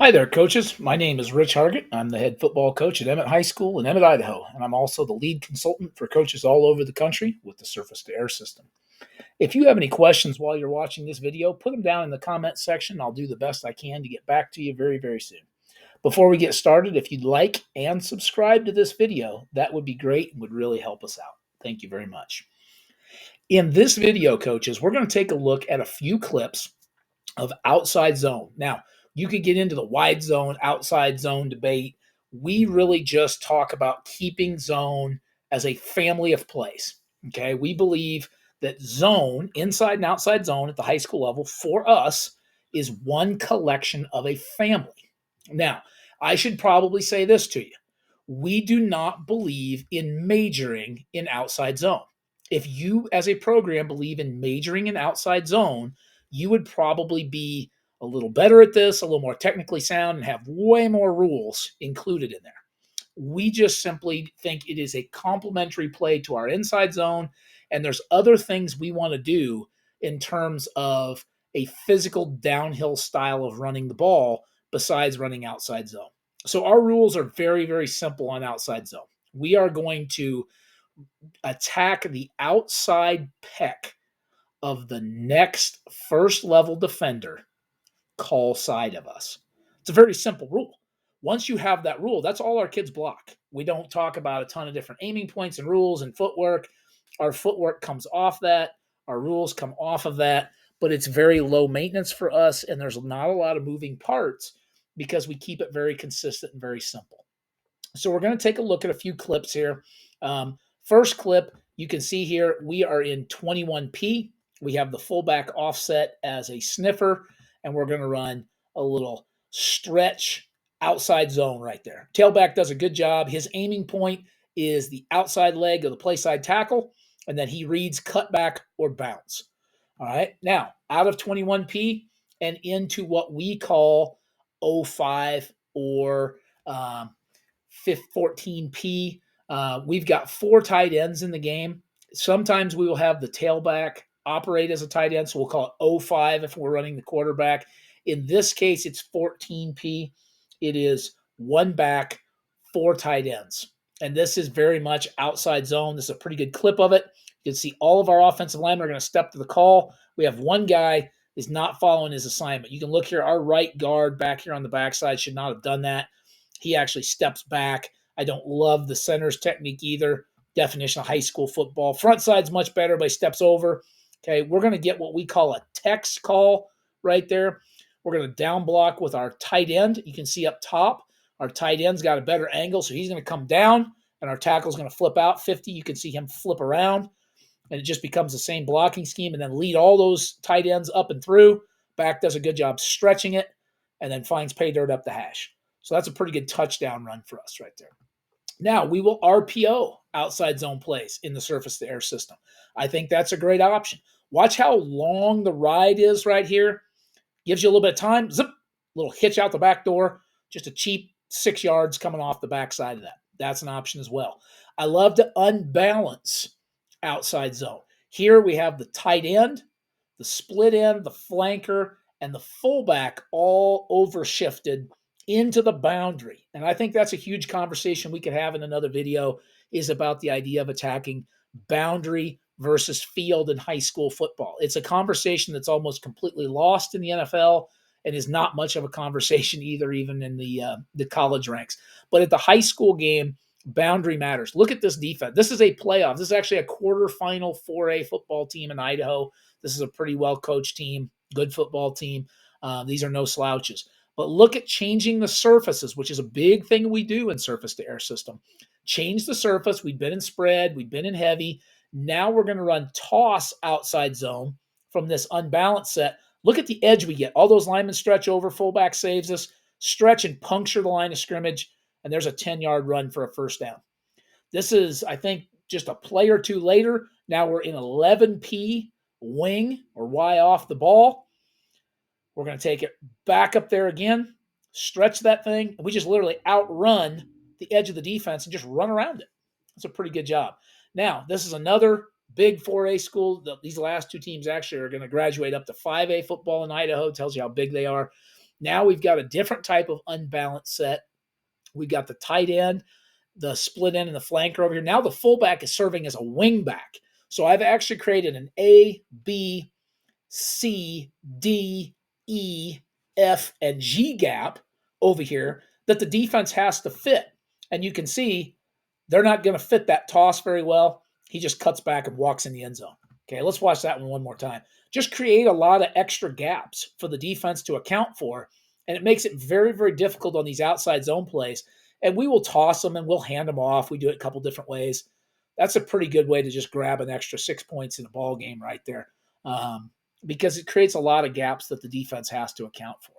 Hi there, coaches. My name is Rich Hargitt. I'm the head football coach at Emmett High School in Emmett, Idaho, and I'm also the lead consultant for coaches all over the country with the surface to air system. If you have any questions while you're watching this video, put them down in the comment section. I'll do the best I can to get back to you very, very soon. Before we get started, if you'd like and subscribe to this video, that would be great and would really help us out. Thank you very much. In this video, coaches, we're going to take a look at a few clips of outside zone. Now, you could get into the wide zone, outside zone debate. We really just talk about keeping zone as a family of plays. Okay. We believe that zone, inside and outside zone at the high school level, for us, is one collection of a family. Now, I should probably say this to you. We do not believe in majoring in outside zone. If you, as a program, believe in majoring in outside zone, you would probably be a little better at this, a little more technically sound, and have way more rules included in there. We just simply think it is a complementary play to our inside zone, and there's other things we want to do in terms of a physical downhill style of running the ball besides running outside zone. So our rules are very, very simple on outside zone. We are going to attack the outside peck of the next first level defender call side of us. It's a very simple rule. Once you have that rule, that's all our kids block. We don't talk about a ton of different aiming points and rules and footwork. Our footwork comes off that. Our rules come off of that, but it's very low maintenance for us, and there's not a lot of moving parts because we keep it very consistent and very simple. So we're going to take a look at a few clips here. First clip, you can see here, we are in 21P. We have the fullback offset as a sniffer, and we're going to run a little stretch outside zone right there. Tailback does a good job. His aiming point is the outside leg of the play side tackle, and then he reads cutback or bounce. All right, now out of 21P and into what we call 05 or 14P. We've got 4 tight ends in the game. Sometimes we will have the tailback operate as a tight end, so we'll call it 05 if we're running the quarterback. In this case, it's 14P. It is 1 back, 4 tight ends. And this is very much outside zone. This is a pretty good clip of it. You can see all of our offensive linemen are going to step to the call. We have one guy is not following his assignment. You can look here. Our right guard back here on the backside should not have done that. He actually steps back. I don't love the center's technique either. Definition of high school football. Front side's much better, but he steps over. Okay, we're going to get what we call a text call right there. We're going to down block with our tight end. You can see up top, our tight end's got a better angle, so he's going to come down, and our tackle's going to flip out 50. You can see him flip around, and it just becomes the same blocking scheme, and then lead all those tight ends up and through. Back does a good job stretching it, and then finds pay dirt up the hash. So that's a pretty good touchdown run for us right there. Now, we will RPO outside zone plays in the surface to air system. I think that's a great option. Watch how long the ride is right here. Gives you a little bit of time. Zip, little hitch out the back door. Just a cheap 6 yards coming off the backside of that. That's an option as well. I love to unbalance outside zone. Here we have the tight end, the split end, the flanker, and the fullback all overshifted into the boundary. And I think that's a huge conversation we could have in another video, is about the idea of attacking boundary versus field in high school football. It's a conversation that's almost completely lost in the NFL and is not much of a conversation either, even in the college ranks. But at the high school game, boundary matters. Look at this defense. This is a playoff. This is actually a quarterfinal 4A football team in Idaho. This is a pretty well-coached team, good football team. These are no slouches. But look at changing the surfaces, which is a big thing we do in surface to air system. Change the surface. We've been in spread. We've been in heavy. Now we're going to run toss outside zone from this unbalanced set. Look at the edge we get. All those linemen stretch over. Fullback saves us. Stretch and puncture the line of scrimmage. And there's a 10-yard run for a first down. This is, I think, just a play or two later. Now we're in 11P wing or Y off the ball. We're going to take it back up there again, stretch that thing, and we just literally outrun the edge of the defense and just run around it. That's a pretty good job. Now, this is another big 4A school. These last 2 teams actually are going to graduate up to 5A football in Idaho. Tells you how big they are. Now we've got a different type of unbalanced set. We've got the tight end, the split end, and the flanker over here. Now the fullback is serving as a wing back. So I've actually created an A, B, C, D, E, F, and G gap over here that the defense has to fit. And you can see they're not going to fit that toss very well. He just cuts back and walks in the end zone. Okay, let's watch that one more time. Just create a lot of extra gaps for the defense to account for, and it makes it very, very difficult on these outside zone plays. And we will toss them and we'll hand them off. We do it a couple different ways. That's a pretty good way to just grab an extra 6 points in a ball game right there, because it creates a lot of gaps that the defense has to account for.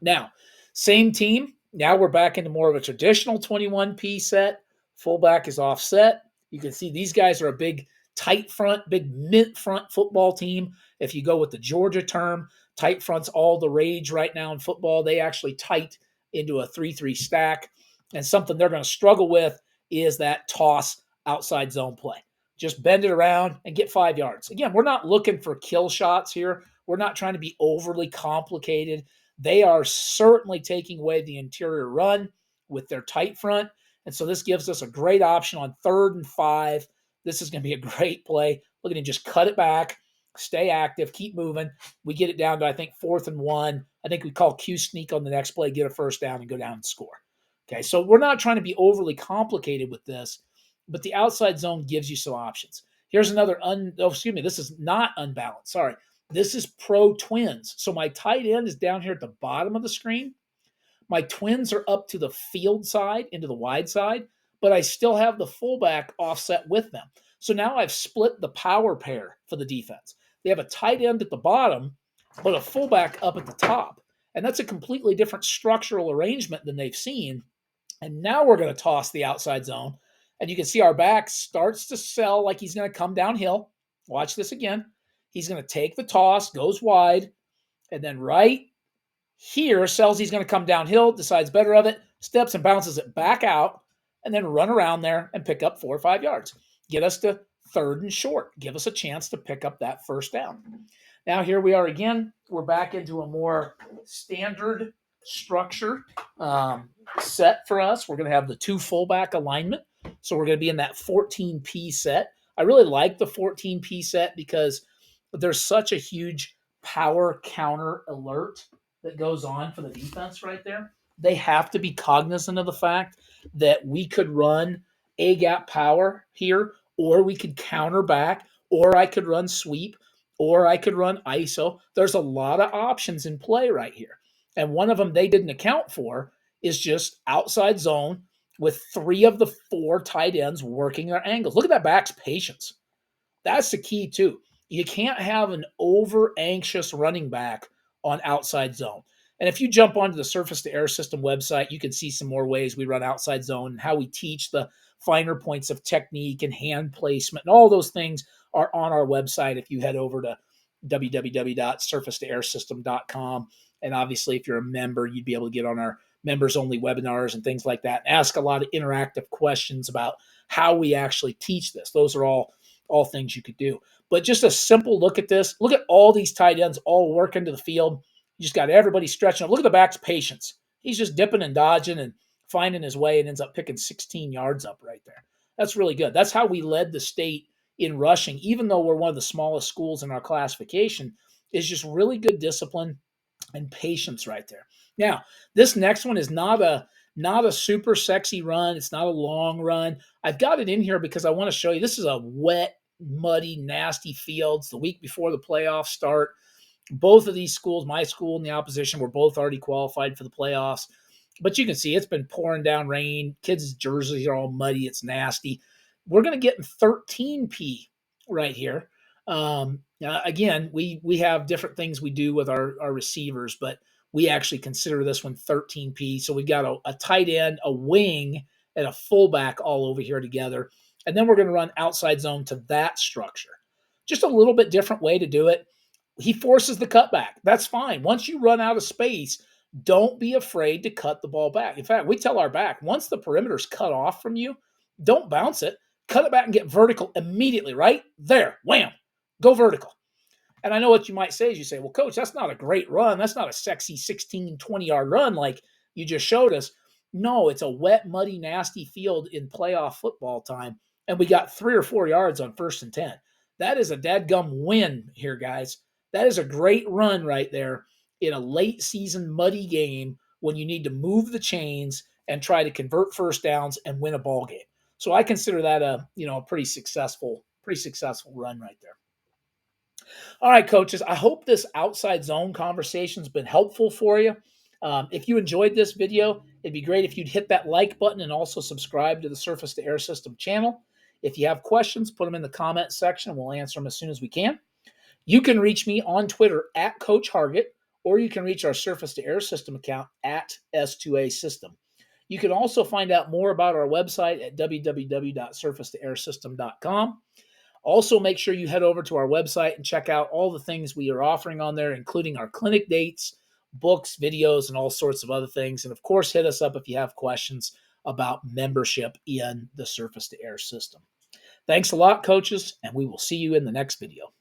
Now, same team. Now we're back into more of a traditional 21P set. Fullback is offset. You can see these guys are a big tight front, big mint front football team. If you go with the Georgia term, tight front's all the rage right now in football. They actually tight into a 3-3 stack. And something they're going to struggle with is that toss outside zone play. Just bend it around and get 5 yards. Again, we're not looking for kill shots here. We're not trying to be overly complicated. They are certainly taking away the interior run with their tight front. And so this gives us a great option on 3rd and 5. This is going to be a great play. Look at him just cut it back, stay active, keep moving. We get it down to, I think, 4th and 1. I think we call Q sneak on the next play, get a first down, and go down and score. Okay, so we're not trying to be overly complicated with this, but the outside zone gives you some options. Here's another, this is not unbalanced. Sorry. This is pro twins. So my tight end is down here at the bottom of the screen. My twins are up to the field side, into the wide side, but I still have the fullback offset with them. So now I've split the power pair for the defense. They have a tight end at the bottom, but a fullback up at the top. And that's a completely different structural arrangement than they've seen. And now we're going to toss the outside zone. And you can see our back starts to sell like he's going to come downhill. Watch this again. He's going to take the toss, goes wide, and then right here sells he's going to come downhill, decides better of it, steps and bounces it back out, and then run around there and pick up 4 or 5 yards. Get us to 3rd and short. Give us a chance to pick up that first down. Now here we are again. We're back into a more standard structure set for us. We're going to have the 2 fullback alignment. So we're going to be in that 14P set. I really like the 14P set because there's such a huge power counter alert that goes on for the defense right there. They have to be cognizant of the fact that we could run A gap power here, or we could counter back, or I could run sweep, or I could run ISO. There's a lot of options in play right here. And one of them they didn't account for is just outside zone with 3 of the 4 tight ends working their angles. Look at that back's patience. That's the key too. You can't have an over anxious running back on outside zone. And if you jump onto the Surface to Air System website, you can see some more ways we run outside zone and how we teach the finer points of technique and hand placement. And all those things are on our website if you head over to www.surfacetoairsystem.com. And obviously, if you're a member, you'd be able to get on our members-only webinars and things like that and ask a lot of interactive questions about how we actually teach this. Those are all things you could do. But just a simple look at this. Look at all these tight ends all working to the field. You just got everybody stretching up. Look at the back's patience. He's just dipping and dodging and finding his way and ends up picking 16 yards up right there. That's really good. That's how we led the state in rushing, even though we're one of the smallest schools in our classification, is just really good discipline and patience right there. Now, this next one is not a super sexy run. It's not a long run. I've got it in here because I want to show you this is a wet, muddy, nasty field. It's the week before the playoffs start. Both of these schools, my school and the opposition, were both already qualified for the playoffs. But you can see it's been pouring down rain. Kids' jerseys are all muddy. It's nasty. We're going to get in 13P right here. Again, we have different things we do with our receivers, but we actually consider this one 13P. So we've got a tight end, a wing, and a fullback all over here together. And then we're going to run outside zone to that structure. Just a little bit different way to do it. He forces the cutback. That's fine. Once you run out of space, don't be afraid to cut the ball back. In fact, we tell our back, once the perimeter's cut off from you, don't bounce it. Cut it back and get vertical immediately, right? There, wham, go vertical. And I know what you might say is you say, well, coach, that's not a great run. That's not a sexy 16, 20-yard run like you just showed us. No, it's a wet, muddy, nasty field in playoff football time. And we got 3 or 4 yards on 1st and 10. That is a dadgum win here, guys. That is a great run right there in a late season muddy game when you need to move the chains and try to convert first downs and win a ball game. So I consider that a pretty successful run right there. All right, coaches, I hope this outside zone conversation has been helpful for you. If you enjoyed this video, it'd be great if you'd hit that like button and also subscribe to the Surface to Air System channel. If you have questions, put them in the comment section and we'll answer them as soon as we can. You can reach me on Twitter at Coach Hargitt, or you can reach our Surface to Air System account at S2A System. You can also find out more about our website at www.surfacetoairsystem.com. Also, make sure you head over to our website and check out all the things we are offering on there, including our clinic dates, books, videos, and all sorts of other things. And of course, hit us up if you have questions about membership in the Surface to Air system. Thanks a lot, coaches, and we will see you in the next video.